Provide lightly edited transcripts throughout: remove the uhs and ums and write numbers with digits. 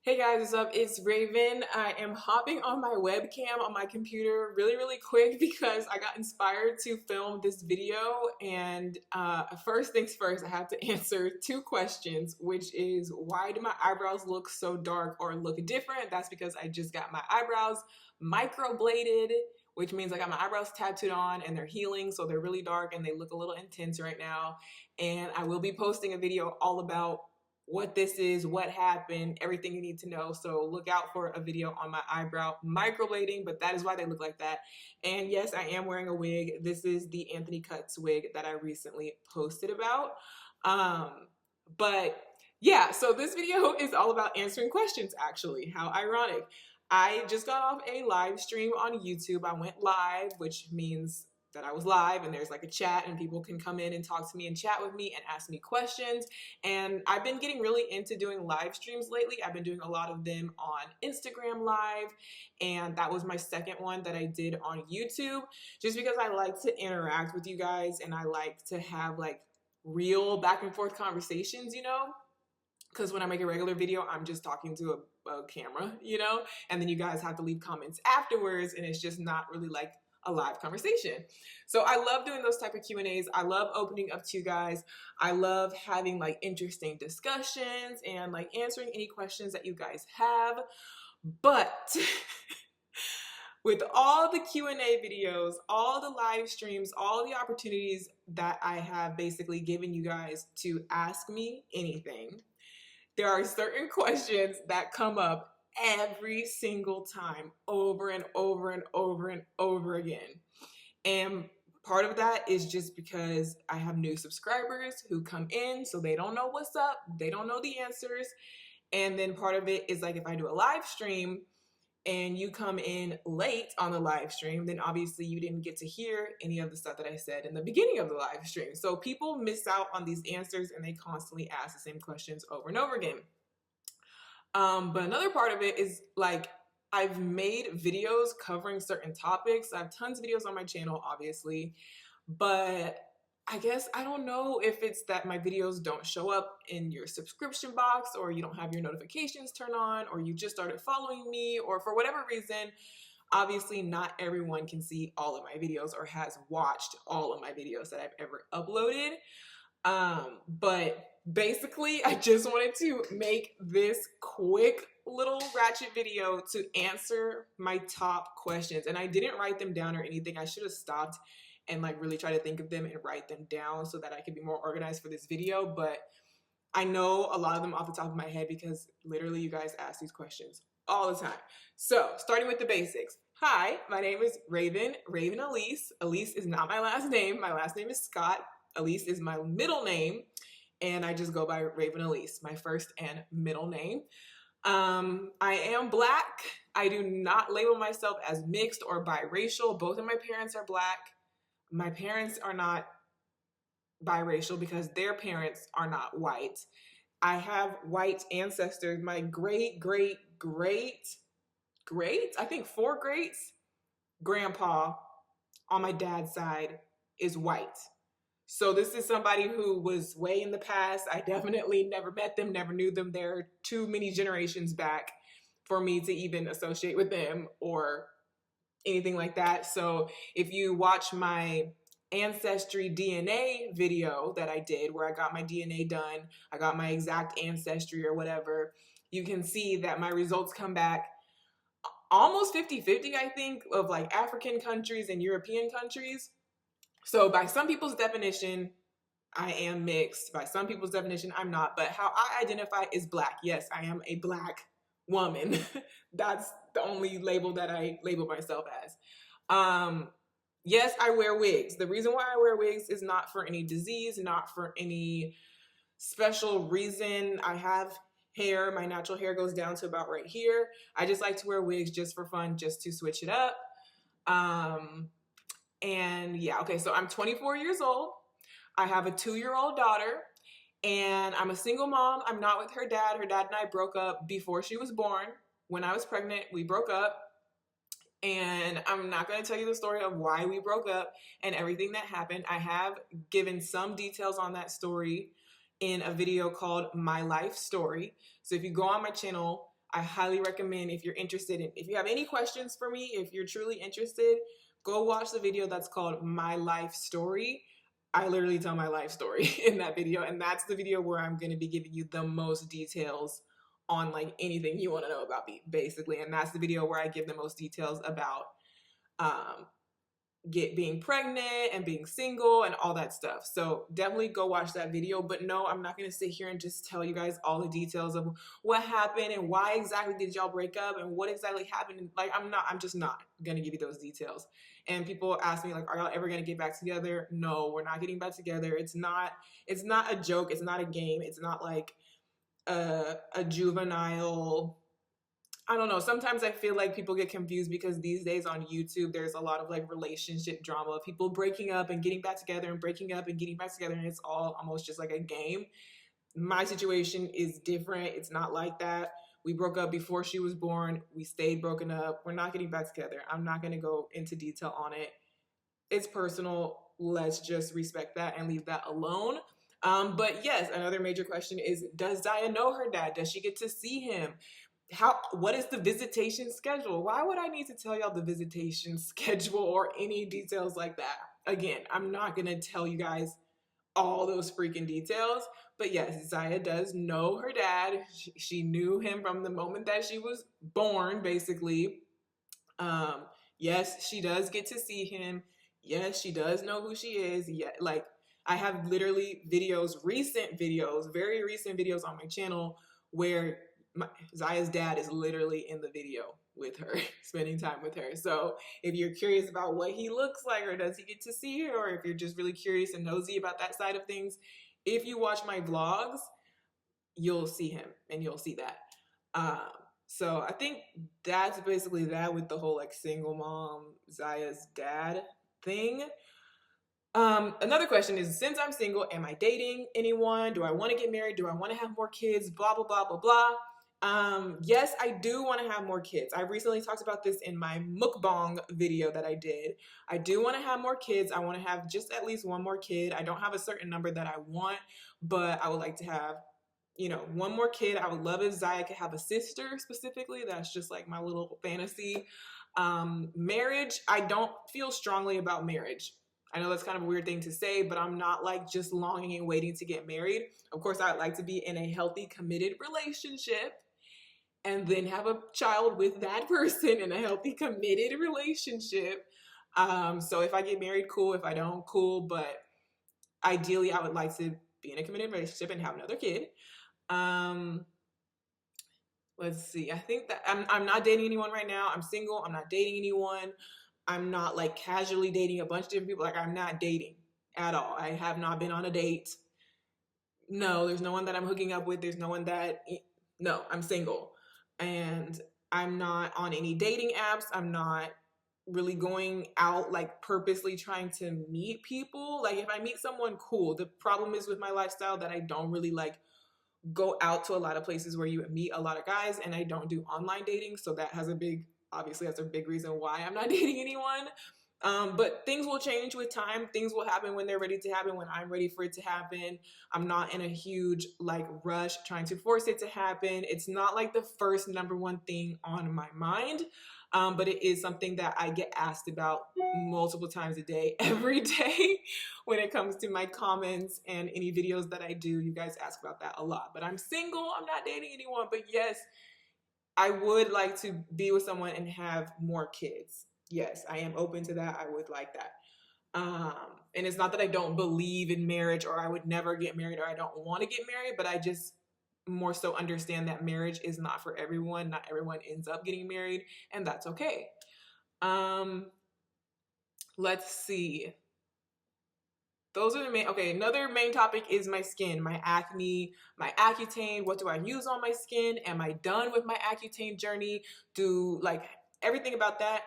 Hey guys, what's up? It's Raven. I am hopping on my webcam on my computer really quick because I got inspired to film this video. And first things first, I have to answer two questions, which is why do my eyebrows look so dark or look different? That's because I just got my eyebrows microbladed, which means I got my eyebrows tattooed on and they're healing, so they're really dark and they look a little intense right now. And I will be posting a video all about what this is, what happened, everything you need to know. So look out for a video on my eyebrow microblading, but that is why they look like that. And yes, I am wearing a wig. This is the Anthony Cuts wig that I recently posted about. But yeah, so this video is all about answering questions, actually. How ironic. I just got off a live stream on YouTube. I went live, which means that I was live and there's like a chat and people can come in and talk to me and chat with me and ask me questions. And I've been getting really into doing live streams lately. I've been doing a lot of them on Instagram Live, and that was my second one that I did on YouTube, just because I like to interact with you guys and I like to have like real back and forth conversations, because when I make a regular video, I'm just talking to a camera, and then you guys have to leave comments afterwards, and it's just not really like a live conversation. So I love doing those type of Q&As. I love opening up to you guys. I love having like interesting discussions and like answering any questions that you guys have. But with all the Q&A videos, all the live streams, all the opportunities that I have basically given you guys to ask me anything, there are certain questions that come up every single time, over and over and over and over again. And part of that is just because I have new subscribers who come in, so they don't know what's up, they don't know the answers. And then part of it is like if I do a live stream and you come in late on the live stream, then obviously you didn't get to hear any of the stuff that I said in the beginning of the live stream. So people miss out on these answers and they constantly ask the same questions over and over again. But another part of it is like I've made videos covering certain topics. I have tons of videos on my channel, obviously, but I guess I don't know if it's that my videos don't show up in your subscription box, or you don't have your notifications turned on, or you just started following me, or for whatever reason. Obviously, not everyone can see all of my videos or has watched all of my videos that I've ever uploaded. But basically, I just wanted to make this quick little ratchet video to answer my top questions. And I didn't write them down or anything. I should have stopped and like really try to think of them and write them down so that I could be more organized for this video. But I know a lot of them off the top of my head because literally you guys ask these questions all the time. So starting with the basics. Hi, my name is Raven ELYSE. ELYSE is not my last name. My last name is Scott. ELYSE is my middle name, and I just go by Raven ELYSE, my first and middle name. I am Black. I do not label myself as mixed or biracial. Both of my parents are Black. My parents are not biracial because their parents are not white. I have white ancestors. My great, I think 4 greats, grandpa on my dad's side is white. So this is somebody who was way in the past. I definitely never met them, never knew them. They're too many generations back for me to even associate with them or anything like that. So if you watch my ancestry DNA video that I did where I got my DNA done, I got my exact ancestry or whatever, you can see that my results come back almost 50-50, I think, of like African countries and European countries. So by some people's definition, I am mixed. By some people's definition, I'm not. But how I identify is Black. Yes, I am a Black woman. That's the only label that I label myself as. Yes, I wear wigs. The reason why I wear wigs is not for any disease, not for any special reason. I have hair. My natural hair goes down to about right here. I just like to wear wigs just for fun, just to switch it up. And yeah, okay, so I'm 24 years old. I have a 2-year-old daughter, and I'm a single mom. I'm not with her dad. Her dad and I broke up before she was born. When I was pregnant, we broke up. And I'm not going to tell you the story of why we broke up and everything that happened. I have given some details on that story in a video called My Life Story. So if you go on my channel, I highly recommend, if you're interested in, if you have any questions for me, if you're truly interested, go watch the video that's called My Life Story. I literally tell my life story in that video, and that's the video where I'm going to be giving you the most details on like anything you want to know about me, basically. And that's the video where I give the most details about um, being pregnant and being single and all that stuff. So definitely go watch that video. But no, I'm not going to sit here and just tell you guys all the details of what happened and why exactly did y'all break up and what exactly happened. Like, I'm just not going to give you those details. And people ask me like, are y'all ever going to get back together? No, we're not getting back together. It's not a joke. It's not a game. It's not like a juvenile, I don't know. Sometimes I feel like people get confused because these days on YouTube, there's a lot of like relationship drama, people breaking up and getting back together and breaking up and getting back together. And it's all almost just like a game. My situation is different. It's not like that. We broke up before she was born. We stayed broken up. We're not getting back together. I'm not going to go into detail on it. It's personal. Let's just respect that and leave that alone. But yes, another major question is, does Ziya know her dad? Does she get to see him? What is the visitation schedule? Why would I need to tell y'all the visitation schedule or any details like that? Again, I'm not gonna tell you guys all those freaking details, but yes, Ziya does know her dad. She knew him from the moment that she was born, basically. Yes, she does get to see him. Yes, she does know who she is. Yeah, like I have literally recent videos, very recent videos on my channel where Ziya's dad is literally in the video with her, spending time with her. So if you're curious about what he looks like, or does he get to see her, or if you're just really curious and nosy about that side of things, if you watch my vlogs, you'll see him and you'll see that. So I think that's basically that with the whole like single mom, Ziya's dad thing. Another question is, since I'm single, am I dating anyone? Do I want to get married? Do I want to have more kids? Blah, blah, blah, blah, blah. Yes, I do want to have more kids. I recently talked about this in my mukbang video that I did. I do want to have more kids. I want to have just at least one more kid. I don't have a certain number that I want, but I would like to have, one more kid. I would love if Ziya could have a sister specifically. That's just like my little fantasy. Marriage, I don't feel strongly about marriage. I know that's kind of a weird thing to say, but I'm not like just longing and waiting to get married. Of course, I'd like to be in a healthy, committed relationship and then have a child with that person in a healthy, committed relationship. So if I get married, cool. If I don't, cool. But ideally, I would like to be in a committed relationship and have another kid. Let's see. I think that I'm not dating anyone right now. I'm single. I'm not dating anyone. I'm not like casually dating a bunch of different people. Like, I'm not dating at all. I have not been on a date. No, there's no one that I'm hooking up with. There's no one no, I'm single. And I'm not on any dating apps. I'm not really going out like purposely trying to meet people. Like, if I meet someone, cool. The problem is with my lifestyle that I don't really like go out to a lot of places where you meet a lot of guys, and I don't do online dating. So that has obviously that's a big reason why I'm not dating anyone. But things will change with time. Things will happen when they're ready to happen, when I'm ready for it to happen. I'm not in a huge like rush trying to force it to happen. It's not like the first number one thing on my mind. But it is something that I get asked about multiple times a day, every day, when it comes to my comments and any videos that I do. You guys ask about that a lot. But I'm single. I'm not dating anyone. But yes, I would like to be with someone and have more kids. Yes, I am open to that. I would like that. And it's not that I don't believe in marriage or I would never get married or I don't want to get married, but I just more so understand that marriage is not for everyone. Not everyone ends up getting married, and that's okay. Let's see. Those are the main, okay, another main topic is my skin, my acne, my Accutane. What do I use on my skin? Am I done with my Accutane journey? Like everything about that,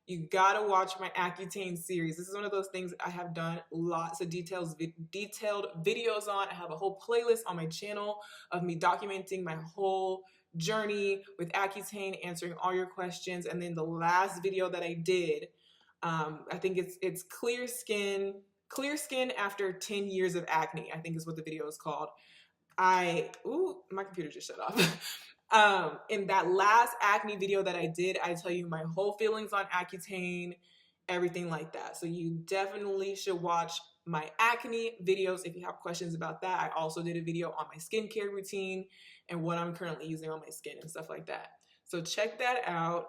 you gotta watch my Accutane series. This is one of those things I have done lots of detailed videos on. I have a whole playlist on my channel of me documenting my whole journey with Accutane, answering all your questions. And then the last video that I did, I think it's clear skin after 10 years of acne, I think is what the video is called. My computer just shut off. In that last acne video that I did, I tell you my whole feelings on Accutane, everything like that. So you definitely should watch my acne videos if you have questions about that. I also did a video on my skincare routine and what I'm currently using on my skin and stuff like that. So check that out.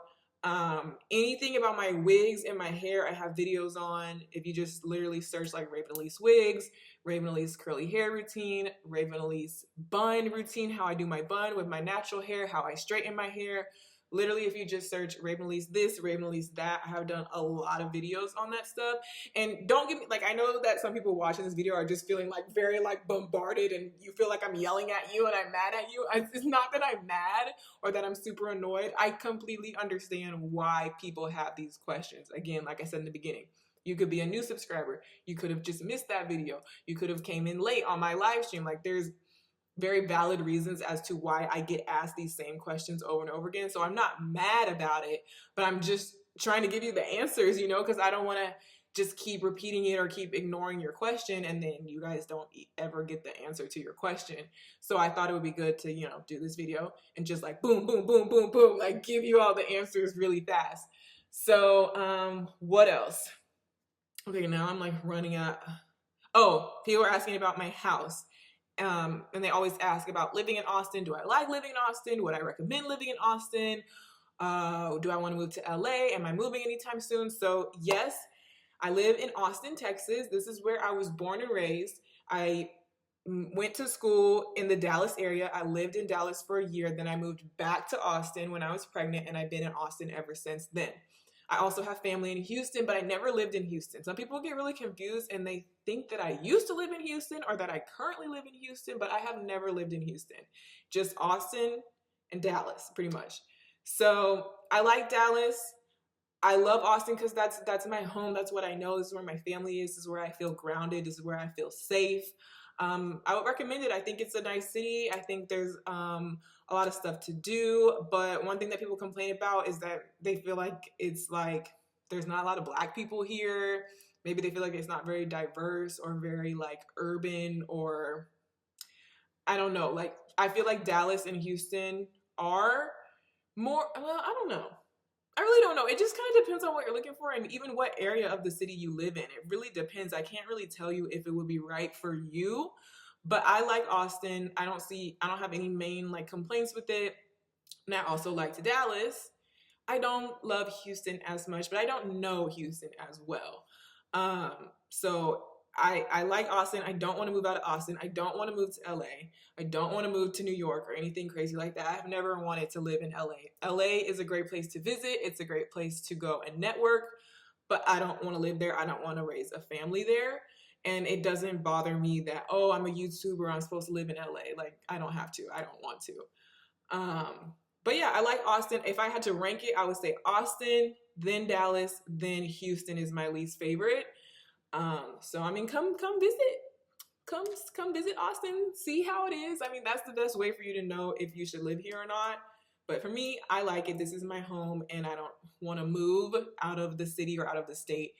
Anything about my wigs and my hair, I have videos on. If you just literally search like Raven ELYSE wigs, Raven ELYSE curly hair routine, Raven ELYSE bun routine, how I do my bun with my natural hair, how I straighten my hair. Literally, if you just search Raven ELYSE this, Raven ELYSE that, I have done a lot of videos on that stuff. And don't get me, like, I know that some people watching this video are just feeling like very like bombarded and you feel like I'm yelling at you and I'm mad at you. It's not that I'm mad or that I'm super annoyed. I completely understand why people have these questions. Again, like I said in the beginning, you could be a new subscriber. You could have just missed that video. You could have came in late on my live stream. Like, there's very valid reasons as to why I get asked these same questions over and over again. So I'm not mad about it, but I'm just trying to give you the answers, you know, because I don't want to just keep repeating it or keep ignoring your question and then you guys don't ever get the answer to your question. So I thought it would be good to, you know, do this video and just like boom, boom, boom, boom, boom, like give you all the answers really fast. So what else? Okay, now I'm like running out. Oh, people are asking about my house. And they always ask about living in Austin. Do I like living in Austin? Would I recommend living in Austin? Do I want to move to LA? Am I moving anytime soon? So yes, I live in Austin, Texas. This is where I was born and raised. I went to school in the Dallas area. I lived in Dallas for a year. Then I moved back to Austin when I was pregnant, and I've been in Austin ever since then. I also have family in Houston, but I never lived in Houston. Some people get really confused and they think that I used to live in Houston or that I currently live in Houston, but I have never lived in Houston. Just Austin and Dallas, pretty much. So I like Dallas. I love Austin because that's my home. That's what I know. This is where my family is. This is where I feel grounded. This is where I feel safe. I would recommend it. I think it's a nice city. I think there's a lot of stuff to do, but one thing that people complain about is that they feel like it's like there's not a lot of Black people here. Maybe they feel like it's not very diverse or very like urban, or I don't know. Like, I feel like Dallas and Houston are more, well, I don't know. I really don't know. It just kind of depends on what you're looking for and even what area of the city you live in. It really depends. I can't really tell you if it would be right for you, but I like Austin. I don't have any main like complaints with it. And I also like Dallas. I don't love Houston as much, but I don't know Houston as well. So I like Austin. I don't want to move out of Austin. I don't want to move to LA. I don't want to move to New York or anything crazy like that. I've never wanted to live in LA. LA is a great place to visit. It's a great place to go and network, but I don't want to live there. I don't want to raise a family there. And it doesn't bother me that, oh, I'm a YouTuber, I'm supposed to live in LA. Like, I don't have to. I don't want to. But yeah, I like Austin. If I had to rank it, I would say Austin, then Dallas, then Houston is my least favorite. So I mean, come visit, come visit Austin, see how it is. I mean, that's the best way for you to know if you should live here or not. But for me, I like it. This is my home and I don't want to move out of the city or out of the state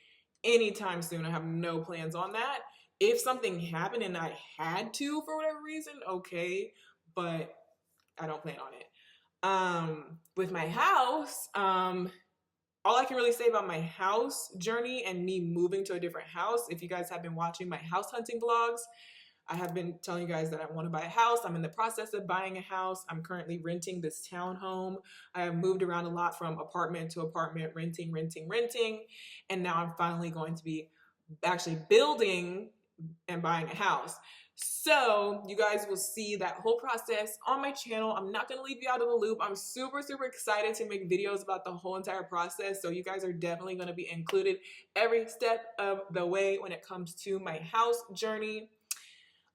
anytime soon. I have no plans on that. If something happened and I had to for whatever reason, okay, but I don't plan on it. With my house, all I can really say about my house journey and me moving to a different house, if you guys have been watching my house hunting vlogs, I have been telling you guys that I want to buy a house. I'm in the process of buying a house. I'm currently renting this townhome. I have moved around a lot from apartment to apartment, renting. And now I'm finally going to be actually building and buying a house. So you guys will see that whole process on my channel. I'm not going to leave you out of the loop. I'm super excited to make videos about the whole entire process. So you guys are definitely going to be included every step of the way when it comes to my house journey.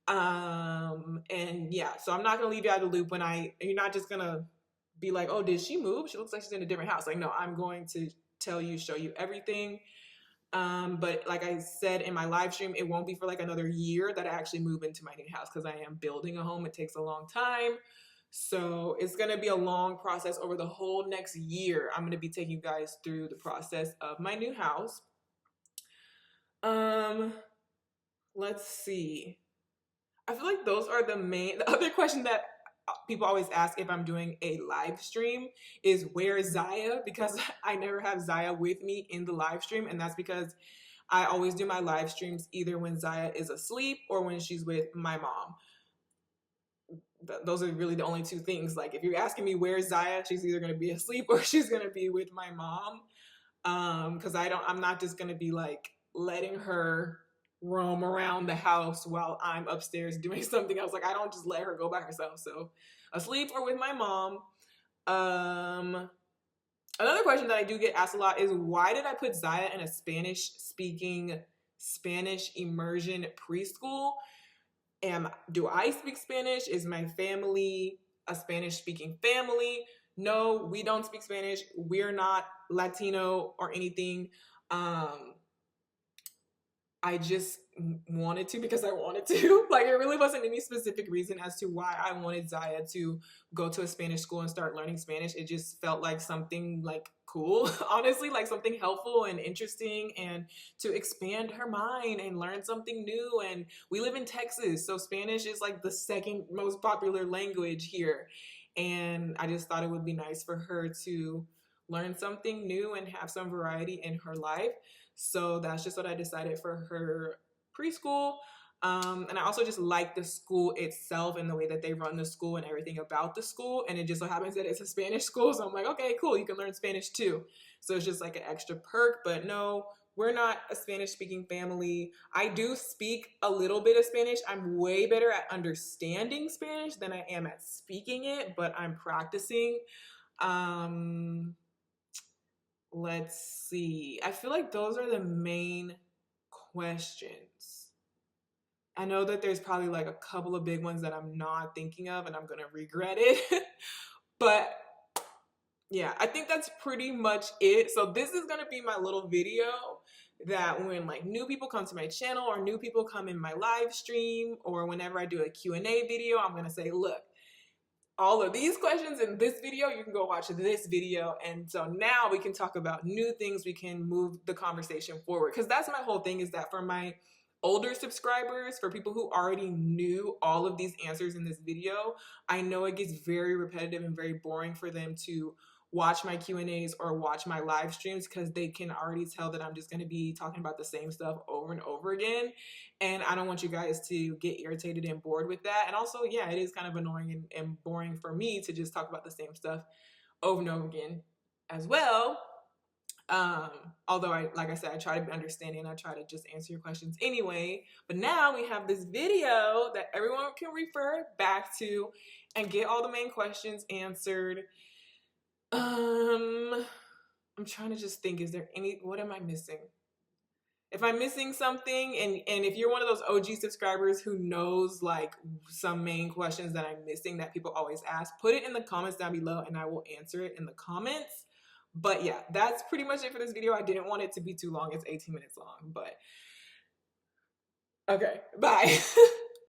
And yeah, so I'm not going to leave you out of the loop you're not just going to be like, oh, did she move? She looks like she's in a different house. Like, no, I'm going to tell you, show you everything. But like I said in my live stream, it won't be for like another year that I actually move into my new house because I am building a home. It takes a long time. So it's going to be a long process over the whole next year. I'm going to be taking you guys through the process of my new house. Let's see. I feel like those are the other question that people always ask if I'm doing a live stream is where's Ziya, because I never have Ziya with me in the live stream, and that's because I always do my live streams either when Ziya is asleep or when she's with my mom. Those are really the only two things. Like if you're asking me where's Ziya, she's either going to be asleep or she's going to be with my mom. Because I'm not just going to be like letting her roam around the house while I'm upstairs doing something else. Like I don't just let her go by herself. So asleep or with my mom. Another question that I do get asked a lot is why did I put Ziya in a Spanish speaking, Spanish immersion preschool? Do I speak Spanish? Is my family a Spanish speaking family? No, we don't speak Spanish. We're not Latino or anything. I just wanted to because I wanted to. Like, it really wasn't any specific reason as to why I wanted Ziya to go to a Spanish school and start learning Spanish. It just felt like something like cool, honestly, like something helpful and interesting, and to expand her mind and learn something new. And we live in Texas, so Spanish is like the second most popular language here. And I just thought it would be nice for her to learn something new and have some variety in her life. So that's just what I decided for her preschool. And I also just like the school itself and the way that they run the school and everything about the school. And it just so happens that it's a Spanish school. So I'm like, okay, cool. You can learn Spanish too. So it's just like an extra perk. But no, we're not a Spanish speaking family. I do speak a little bit of Spanish. I'm way better at understanding Spanish than I am at speaking it, but I'm practicing. Let's see. I feel like those are the main questions. I know that there's probably like a couple of big ones that I'm not thinking of and I'm going to regret it. But yeah, I think that's pretty much it. So this is going to be my little video that when like new people come to my channel or new people come in my live stream or whenever I do a Q&A video, I'm going to say, look, all of these questions in this video, you can go watch this video. And so now we can talk about new things. We can move the conversation forward. Because that's my whole thing, is that for my older subscribers, for people who already knew all of these answers in this video, I know it gets very repetitive and very boring for them to watch my Q&As or watch my live streams, because they can already tell that I'm just going to be talking about the same stuff over and over again. And I don't want you guys to get irritated and bored with that. And also, yeah, it is kind of annoying and boring for me to just talk about the same stuff over and over again as well. Although like I said, I try to be understanding. I try to just answer your questions anyway. But now we have this video that everyone can refer back to and get all the main questions answered. I'm trying to just think, what am I missing? If I'm missing something, and if you're one of those OG subscribers who knows like some main questions that I'm missing that people always ask, put it in the comments down below and I will answer it in the comments. But yeah, that's pretty much it for this video. I didn't want it to be too long. It's 18 minutes long, but okay, bye.